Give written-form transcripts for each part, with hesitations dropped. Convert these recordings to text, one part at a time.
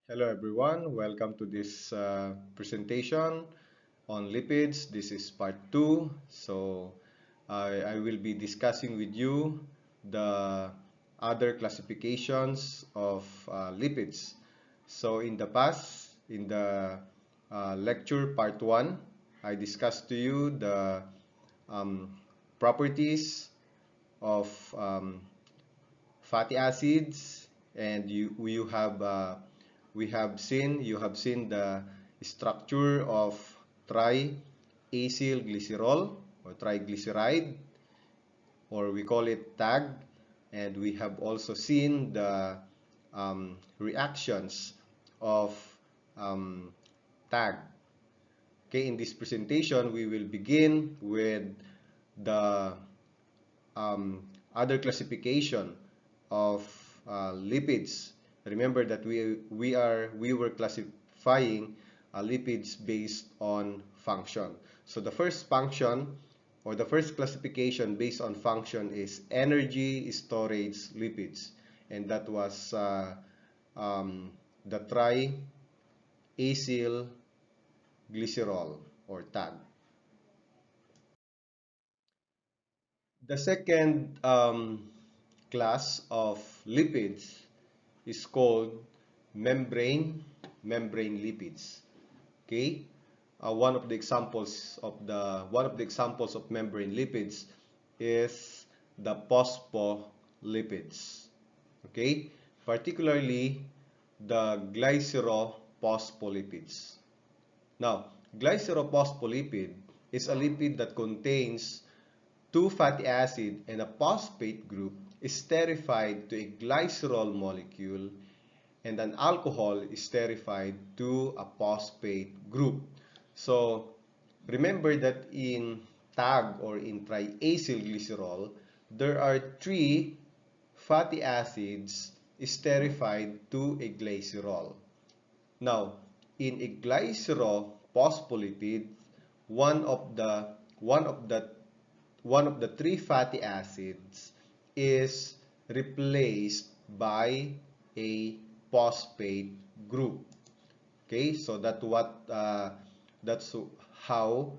Hello everyone, welcome to this presentation on lipids. This is part 2. So I will be discussing with you the other classifications of lipids. So in the past, in the lecture part 1, I discussed to you the um, properties of fatty acids, and you have seen the structure of triacylglycerol or triglyceride, or we call it tag, and we have also seen the reactions of um, tag. Okay, in this presentation we will begin with the um, other classification of lipids. Remember that we were classifying lipids based on function. So the first function or the first classification based on function is energy storage lipids, and that was um, the triacylglycerol or TAG. The second class of lipids is called membrane lipids. Okay, one of the examples of membrane lipids is the phospholipids. Okay, particularly the glycerophospholipids. Now, glycerophospholipid is a lipid that contains two fatty acid and a phosphate group is esterified to a glycerol molecule, and an alcohol is esterified to a phosphate group. So remember that in TAG or in triacylglycerol, there are three fatty acids esterified to a glycerol. Now, in a glycerophospholipid, one of the one of the one of the three fatty acids is replaced by a phosphate group. Okay, so that's how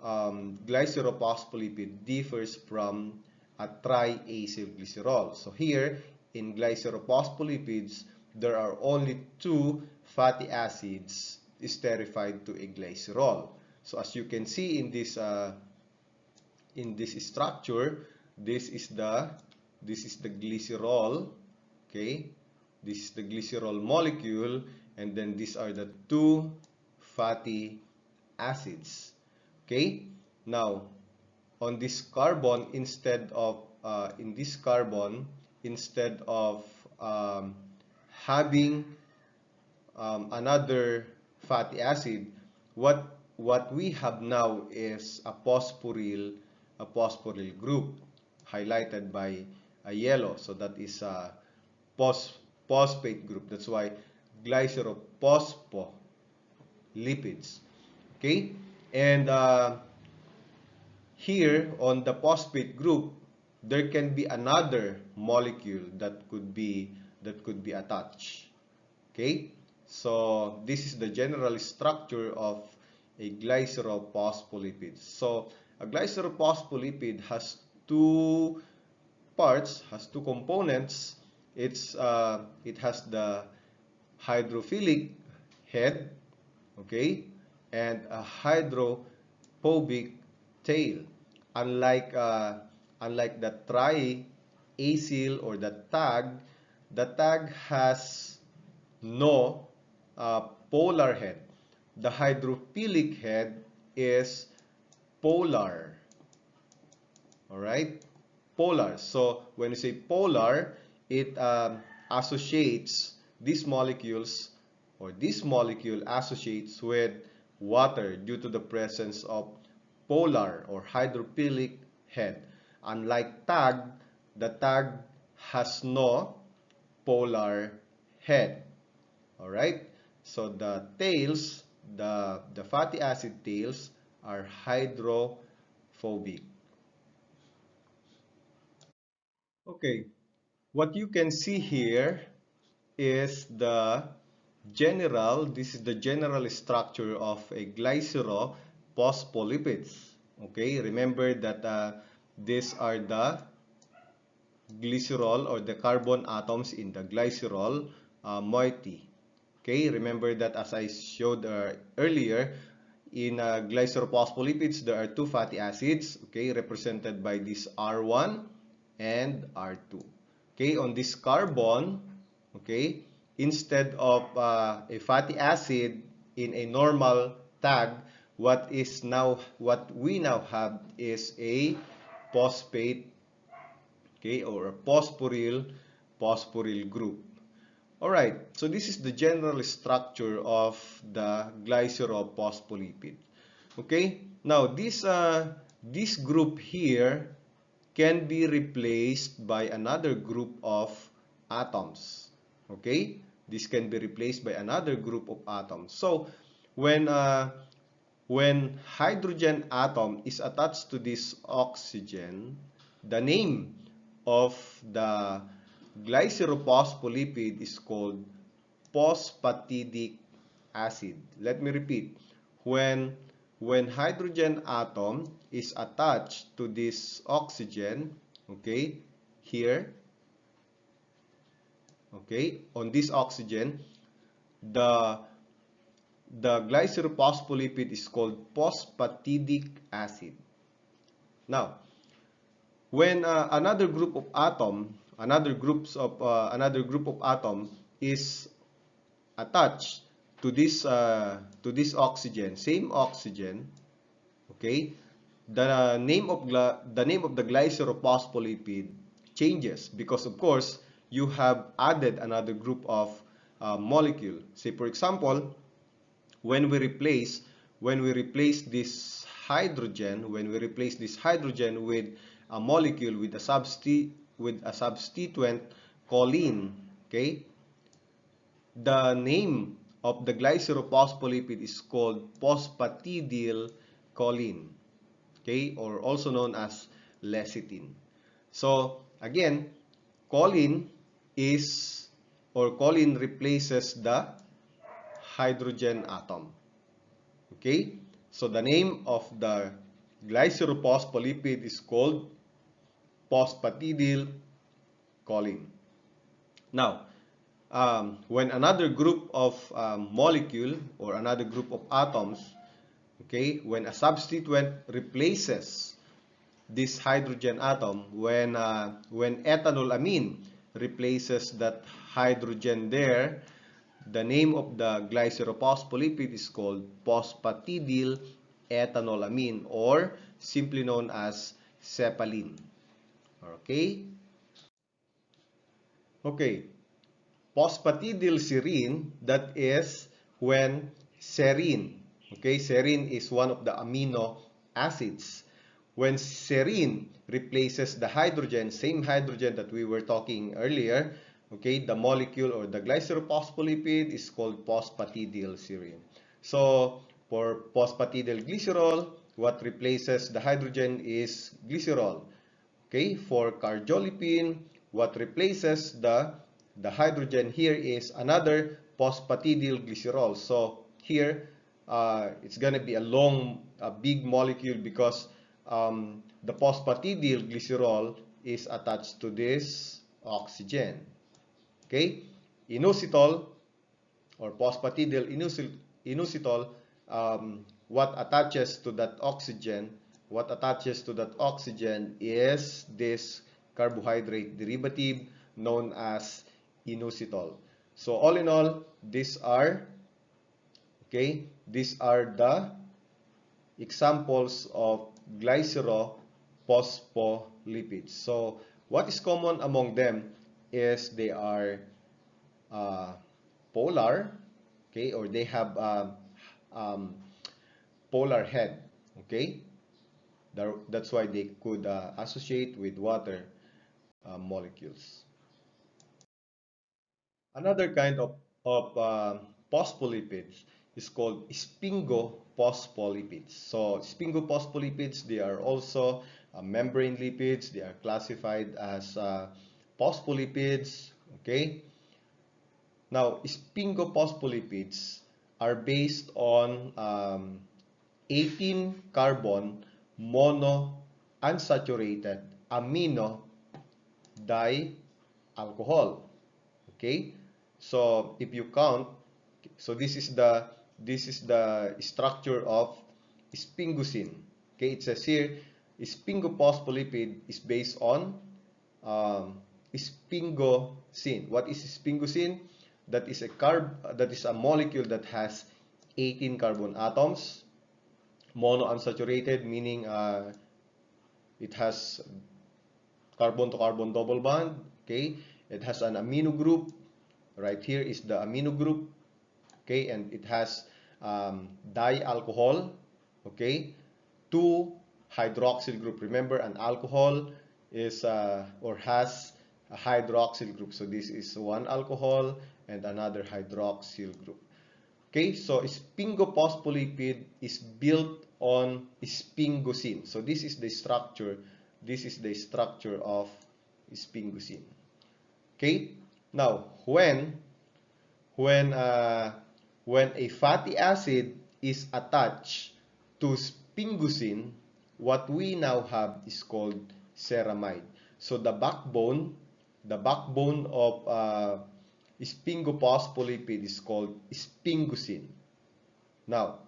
glycerophospholipid differs from a triacylglycerol. So here in glycerophospholipids, there are only two fatty acids esterified to a glycerol. So as you can see in this structure, this is the glycerol. Okay, this is the glycerol molecule, and then these are the two fatty acids. Okay, now on this carbon, instead of having another fatty acid, what we have now is a phosphoryl group highlighted by a yellow. So that is a phosphate group. That's why glycerophospholipids. Okay, and here on the phosphate group, there can be another molecule that could be attached. Okay, so this is the general structure of a glycerophospholipid. So a glycerophospholipid has two parts, has two components. It has the hydrophilic head, okay, and a hydrophobic tail. Unlike the triacyl or the tag has no polar head. The hydrophilic head is polar. All right, polar. So when you say polar, it associates these molecules, or this molecule associates with water due to the presence of polar or hydrophilic head. Unlike tag, the tag has no polar head. All right. So the tails, the fatty acid tails are hydrophobic. Okay. What you can see here is the this is the general structure of a glycerophospholipids. Okay, remember that these are the glycerol or the carbon atoms in the glycerol moiety. Okay, remember that as I showed earlier, in glycerophospholipids, there are two fatty acids, okay, represented by this R1 and R2. Okay, on this carbon, okay, instead of a fatty acid in a normal tag, what we now have is a phosphate, okay, or a phosphoryl group. Alright, so this is the general structure of the glycerophospholipid. Okay, now this group here can be replaced by another group of atoms. Okay, this can be replaced by another group of atoms. So when hydrogen atom is attached to this oxygen, the name of the glycerophospholipid is called phosphatidic acid. Let me repeat. When hydrogen atom is attached to this oxygen, okay, here, okay, on this oxygen, the glycerophospholipid is called phosphatidic acid. Now, when another group of atom is attached to this oxygen, same oxygen, okay, the name of the glycerophospholipid changes because of course you have added another group of molecule. Say for example, when we replace this hydrogen with a molecule with a substituent choline, okay, the name of the glycerophospholipid is called phosphatidyl choline, okay, or also known as lecithin. So again, choline replaces the hydrogen atom. Okay, so the name of the glycerophospholipid is called phosphatidyl choline. Now, when another group of molecule or another group of atoms, okay, when a substituent replaces this hydrogen atom, when ethanolamine replaces that hydrogen there, the name of the glycerophospholipid is called phosphatidyl ethanolamine, or simply known as cephalin. Okay? Okay. Phosphatidylserine, that is when serine, okay, serine is one of the amino acids. When serine replaces the hydrogen, same hydrogen that we were talking earlier, okay, the molecule or the glycerophospholipid is called phosphatidylserine. So for phosphatidylglycerol, what replaces the hydrogen is glycerol. Okay, for cardiolipine, what replaces the hydrogen here is another phosphatidylglycerol. So here, it's going to be a big molecule because the phosphatidylglycerol is attached to this oxygen. Okay, inositol or phosphatidylinositol, what attaches to that oxygen? What attaches to that oxygen is this carbohydrate derivative known as inositol. So all in all, these are the examples of glycerophospholipids. So what is common among them is they are polar, okay, or they have polar head, okay. That's why they could associate with water molecules. Another kind of phospholipids is called sphingophospholipids. So sphingophospholipids, they are also membrane lipids. They are classified as phospholipids. Okay. Now, sphingophospholipIds are based on 18 carbon monounsaturated amino dialcohol. Okay, so if you count, so this is the structure of sphingosine. Okay, it says here sphingophospholipid is based on sphingosine. What is sphingosine? That is a molecule that has 18 carbon atoms. Monounsaturated meaning it has carbon to carbon double bond. Okay, it has an amino group. Right here is the amino group. Okay, and it has dialcohol. Okay, two hydroxyl group. Remember, an alcohol is or has a hydroxyl group. So this is one alcohol and another hydroxyl group. Okay, so sphingophospholipid is built on sphingosine. So this is the structure. This is the structure of sphingosine. Okay, now when a fatty acid is attached to sphingosine, what we now have is called ceramide. So the backbone of sphingophospholipid is called sphingosine. Now,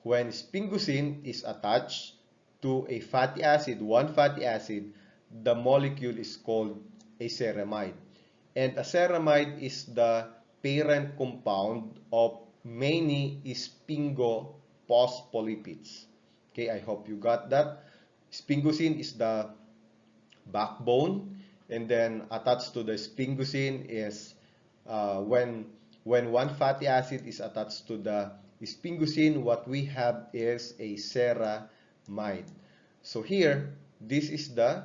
when sphingosine is attached to a fatty acid, one fatty acid, the molecule is called a ceramide. And a ceramide is the parent compound of many sphingophospholipids. Okay, I hope you got that. Sphingosine is the backbone, and then attached to the sphingosine is when one fatty acid is attached to the sphingosine, what we have is a ceramide. So here, this is the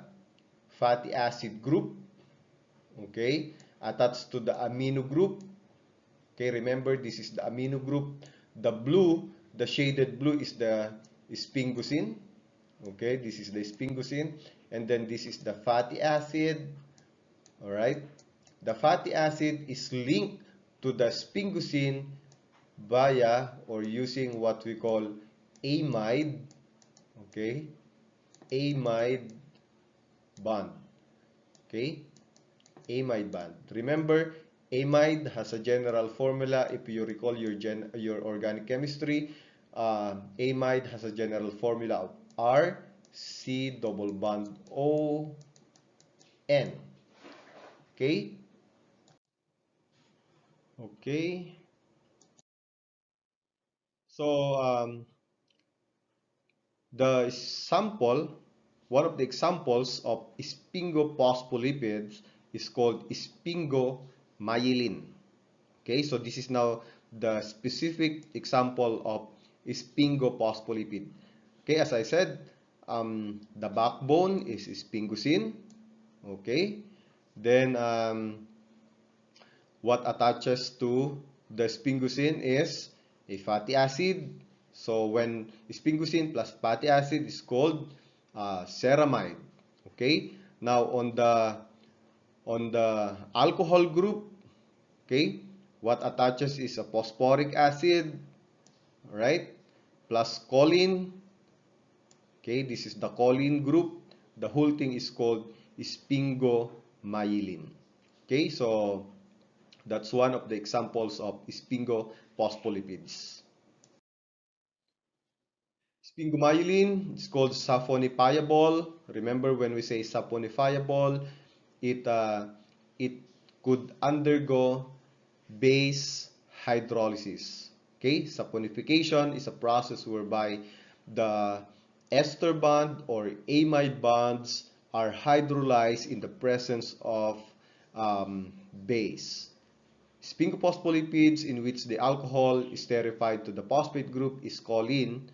fatty acid group, okay, attached to the amino group. Okay, remember, this is the amino group. The shaded blue is the sphingosine. Okay, this is the sphingosine, and then this is the fatty acid. All right, the fatty acid is linked to the sphingosine via or using what we call amide. Okay, amide bond. Okay, amide bond. Remember, amide has a general formula. If you recall your organic chemistry, amide has a general formula of R C double bond O N. Okay? Okay. So the sample, one of the examples of sphingophospholipid is called sphingomyelin. Okay, so this is now the specific example of sphingophospholipid. Okay, as I said, the backbone is sphingosine. Okay, then what attaches to the sphingosine is a fatty acid. So when sphingosine plus fatty acid is called ceramide. Okay, now on the alcohol group, okay, what attaches is a phosphoric acid, right, plus choline. Okay, this is the choline group. The whole thing is called sphingomyelin. Okay, so that's one of the examples of sphingophospholipIds. Sphingomyelin is called saponifiable. Remember, when we say saponifiable, it it could undergo base hydrolysis. Okay, saponification is a process whereby the ester bond or amide bonds are hydrolyzed in the presence of base. Sphingophospholipids, in which the alcohol is esterified to the phosphate group is choline,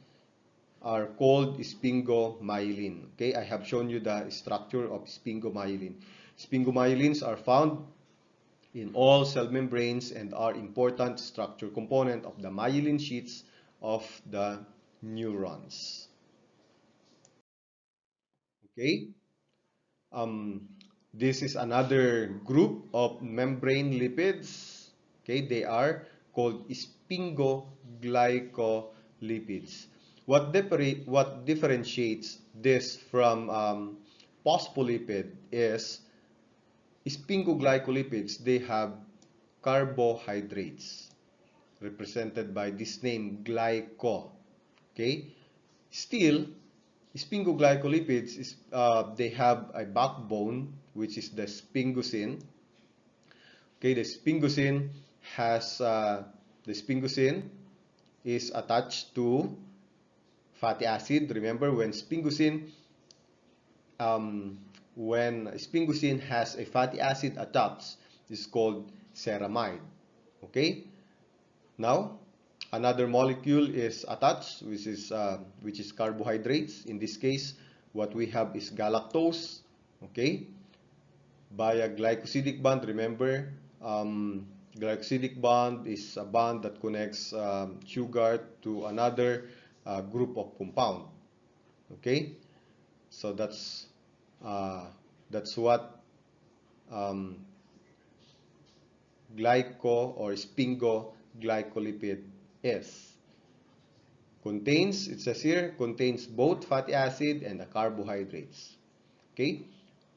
are called sphingomyelin. Okay, I have shown you the structure of sphingomyelin. Sphingomyelins are found in all cell membranes and are important structure component of the myelin sheets of the neurons. Okay, this is another group of membrane lipids. Okay, they are called sphingoglycolipids. What differentiates this from phospholipid is spingoglycolipids, they have carbohydrates represented by this name glyco. Okay, still spingoglycolipids is they have a backbone which is the sphingosine. Okay, has the sphingosine is attached to fatty acid. Remember, um, when sphingosine has a fatty acid attached, it's called ceramide. Okay. Now, another molecule is attached, which is carbohydrates. In this case, what we have is galactose. Okay. Via glycosidic bond. Remember, glycosidic bond is a bond that connects sugar to another group of compound. Okay, so that's what um, glyco or sphingoglycolipid is. Contains, it says here, contains both fatty acid and the carbohydrates. Okay,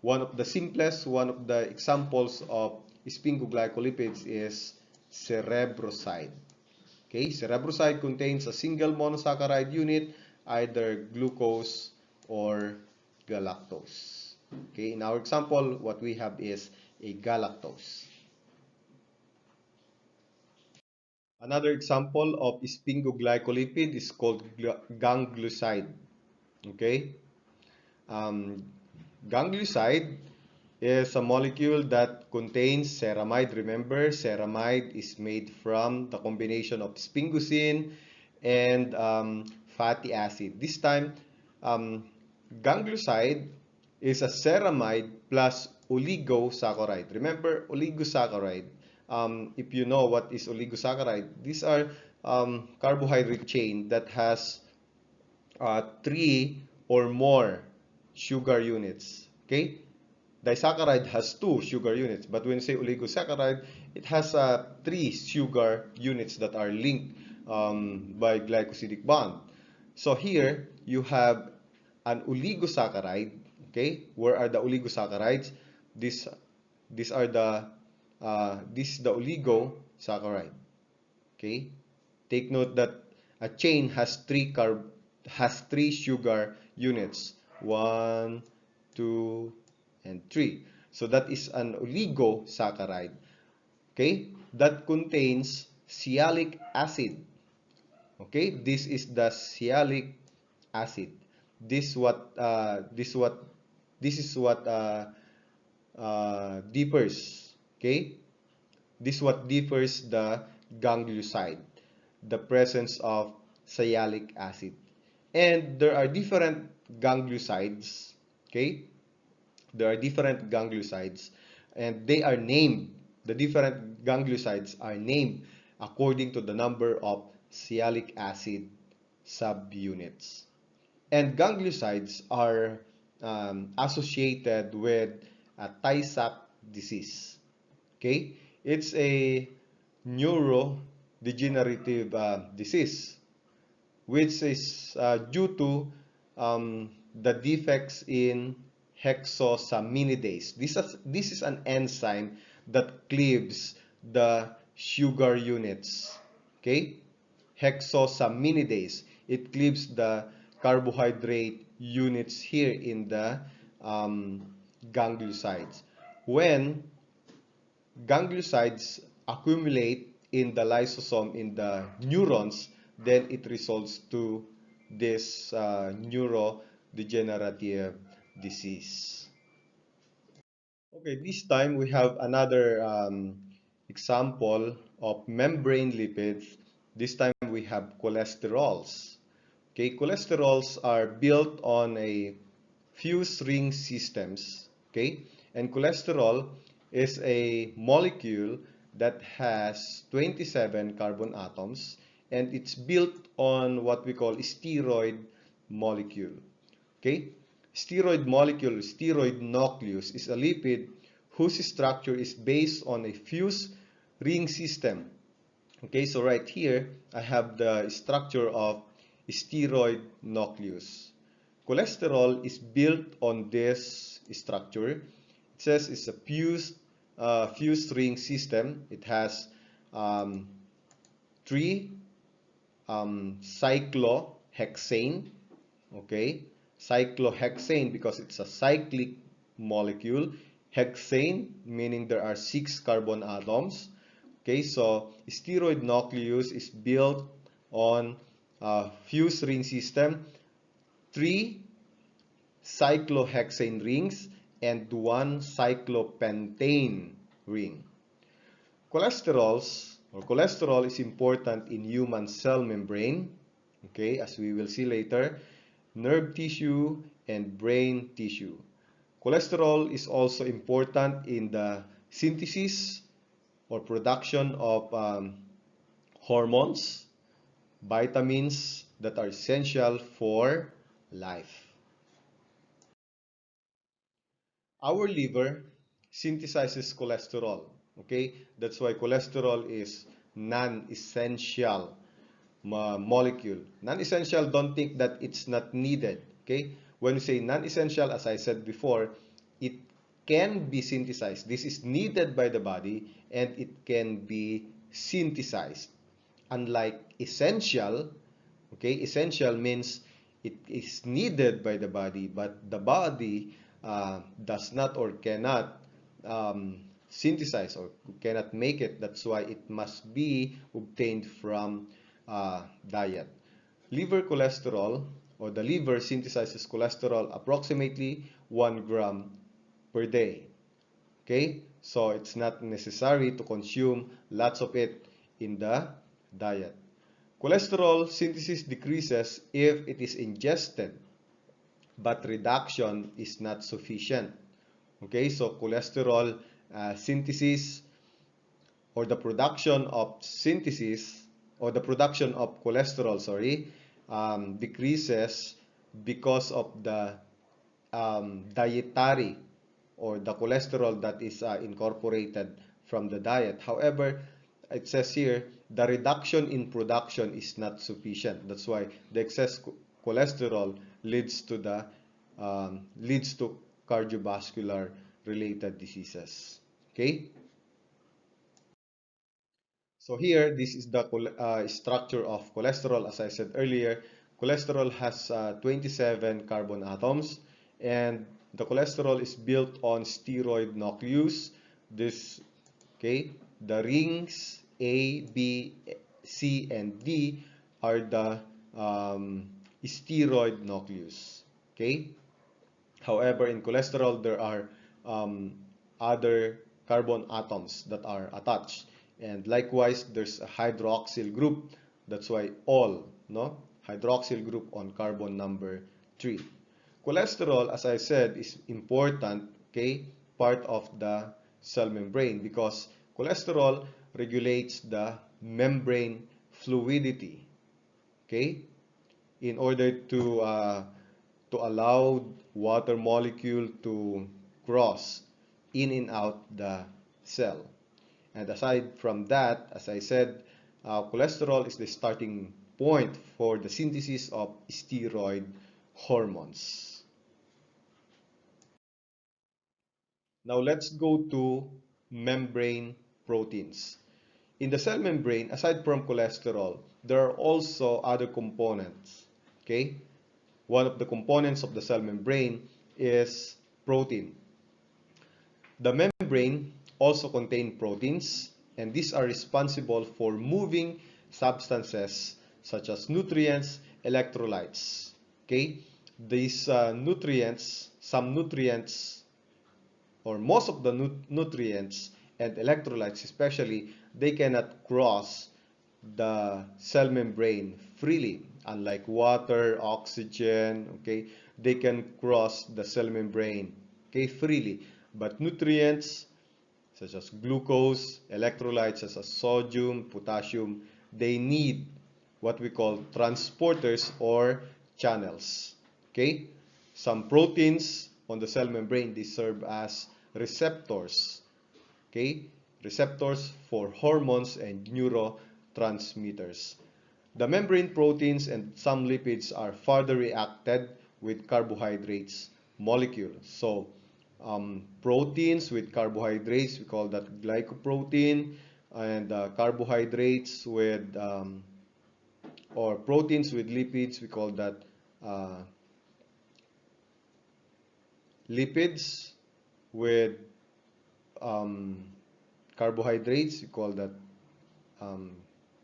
one of the examples of sphingoglycolipids is cerebroside. Okay, cerebroside contains a single monosaccharide unit, either glucose or galactose. Okay, in our example, what we have is a galactose. Another example of sphingoglycolipid is called ganglioside. Okay, um, ganglioside is a molecule that contains ceramide. Remember, ceramide is made from the combination of sphingosine and fatty acid. This time, um, ganglioside is a ceramide plus oligosaccharide. Remember, oligosaccharide. If you know what is oligosaccharide, these are carbohydrate chain that has three or more sugar units. Okay, disaccharide has two sugar units, but when you say oligosaccharide, it has three sugar units that are linked by glycosidic bond. So here you have an oligosaccharide. Okay, where are the oligosaccharides? These these are the this is the oligosaccharide. Okay, take note that a chain has three sugar units. One, two, and three. So that is an oligosaccharide. Okay, that contains sialic acid. Okay, this is the sialic acid. This what this what this is what differs. Okay, this what differs the ganglioside, the presence of sialic acid. And there are different gangliosides. Okay, there are different gangliosides, and they are named. The different gangliosides are named according to the number of sialic acid subunits. And gangliosides are associated with Tay-Sachs disease. Okay, it's a neurodegenerative disease, which is due to the defects in hexosaminidase. This is an enzyme that cleaves the sugar units. Okay, hexosaminidase. It cleaves the carbohydrate units here in the gangliosides. When gangliosides accumulate in the lysosome in the neurons, then it results to this neurodegenerative disease. Okay, this time we have another example of membrane lipids. This time we have cholesterols. Okay, cholesterols are built on a fused ring systems. Okay, and cholesterol is a molecule that has 27 carbon atoms, and it's built on what we call steroid molecule. Okay, steroid nucleus is a lipid whose structure is based on a fused ring system. Okay, so right here, I have the structure of steroid nucleus. Cholesterol is built on this structure. It says it's a fused ring system. It has um, three cyclohexane. Okay, cyclohexane because it's a cyclic molecule. Hexane meaning there are 6 carbon atoms. Okay, so steroid nucleus is built on a fused ring system, 3 cyclohexane rings and 1 cyclopentane ring. Cholesterol is important in human cell membrane, okay, as we will see later, nerve tissue and brain tissue. Cholesterol is also important in the synthesis or production of hormones, vitamins that are essential for life. Our liver synthesizes cholesterol. Okay, that's why cholesterol is non-essential molecule. Non-essential, don't think that it's not needed. Okay, when we say non-essential, as I said before, it can be synthesized. This is needed by the body and it can be synthesized. Unlike essential, okay, essential means it is needed by the body, but the body does not or cannot synthesize or cannot make it. That's why it must be obtained from diet. Liver cholesterol or the liver synthesizes cholesterol approximately 1 gram per day. Okay, so it's not necessary to consume lots of it in the diet. Cholesterol synthesis decreases if it is ingested, but reduction is not sufficient. Okay, so cholesterol synthesis or the production of synthesis or the production of cholesterol, sorry, decreases because of the dietary or the cholesterol that is incorporated from the diet. However, it says here the reduction in production is not sufficient. That's why the excess cholesterol leads to cardiovascular related diseases. Okay. So here, this is the structure of cholesterol. As I said earlier, cholesterol has 27 carbon atoms, and the cholesterol is built on steroid nucleus. This, okay, the rings A, B, C, and D are the steroid nucleus. Okay. However, in cholesterol, there are other carbon atoms that are attached. And likewise, there's a hydroxyl group. That's why all, no? Hydroxyl group on carbon number 3. Cholesterol, as I said, is important, okay, part of the cell membrane because cholesterol regulates the membrane fluidity, okay, in order to allow water molecule to cross in and out the cell. And aside from that, as I said, cholesterol is the starting point for the synthesis of steroid hormones. Now let's go to membrane proteins. In the cell membrane, aside from cholesterol, there are also other components. Okay? One of the components of the cell membrane is protein. The membrane also contains proteins, and these are responsible for moving substances such as nutrients, electrolytes. Okay? These nutrients, some nutrients, or most of the nutrients and electrolytes especially, they cannot cross the cell membrane freely. Unlike water, oxygen, okay, they can cross the cell membrane, okay, freely. But nutrients such as glucose, electrolytes such as sodium, potassium, they need what we call transporters or channels. Okay? Some proteins on the cell membrane, they serve as receptors. Okay? receptors for hormones and neurotransmitters. The membrane proteins and some lipids are further reacted with carbohydrates molecules. So proteins with carbohydrates, we call that glycoprotein, and carbohydrates with or proteins with lipids, we call that uh, lipids with um, carbohydrates, we call that um,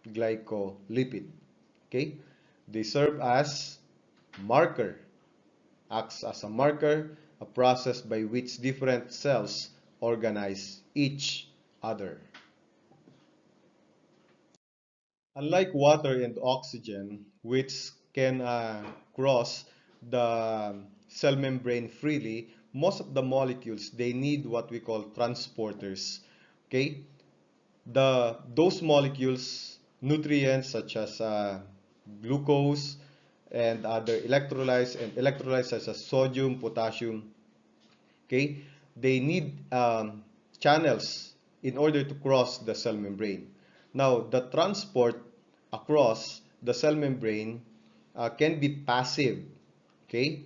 glycolipid. Okay, they serve as marker, acts as a marker, a process by which different cells organize each other. Unlike water and oxygen, which can cross the cell membrane freely, most of the molecules, they need what we call transporters. Okay, those molecules, nutrients such as glucose and other electrolytes such as sodium, potassium, okay, they need channels in order to cross the cell membrane. Now, the transport across the cell membrane can be passive. Okay,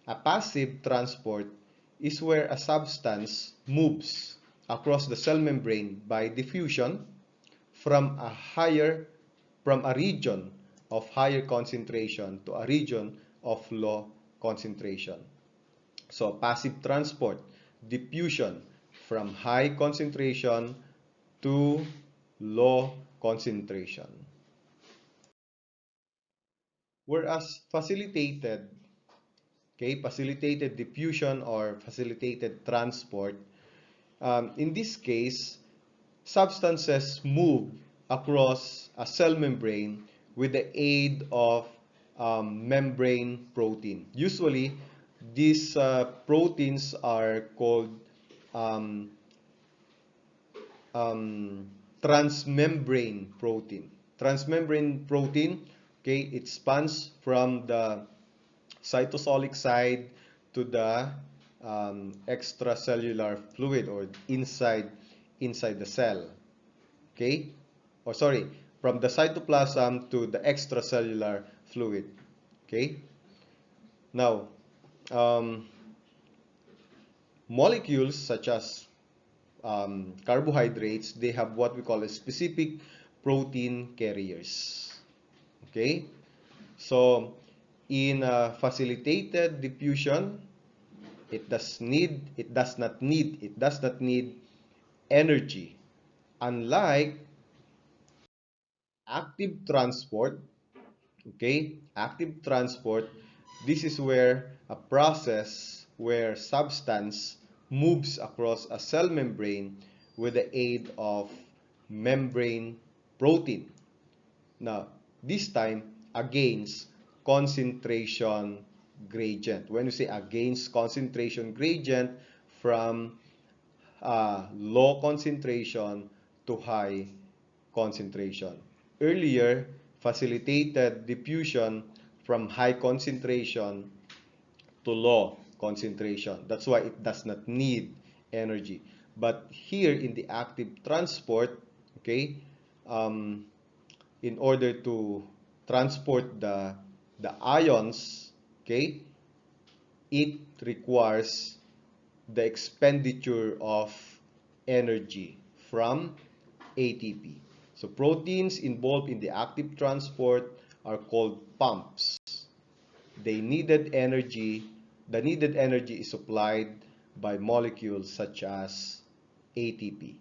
a passive transport is where a substance moves across the cell membrane by diffusion from a region of higher concentration to a region of low concentration. So passive transport, diffusion from high concentration to low concentration. Whereas facilitated diffusion or facilitated transport, in this case, substances move across a cell membrane with the aid of membrane protein. Usually, these proteins are called um, um, transmembrane protein. Transmembrane protein, okay, it spans from the cytosolic side to the extracellular fluid or inside the cell. Okay, or sorry, from the cytoplasm to the extracellular fluid. Okay, now um, molecules such as carbohydrates, they have what we call a specific protein carriers. Okay, so in facilitated diffusion, it does not need energy, unlike active transport. Okay, active transport, this is where a process where substance moves across a cell membrane with the aid of membrane protein. Now, this time against concentration gradient. When we say against concentration gradient, from low concentration to high concentration. Earlier, facilitated diffusion from high concentration to low concentration. That's why it does not need energy. But here in the active transport, okay, um, in order to transport the ions, okay, it requires the expenditure of energy from ATP. So proteins involved in the active transport are called pumps. They needed energy. The needed energy is supplied by molecules such as ATP.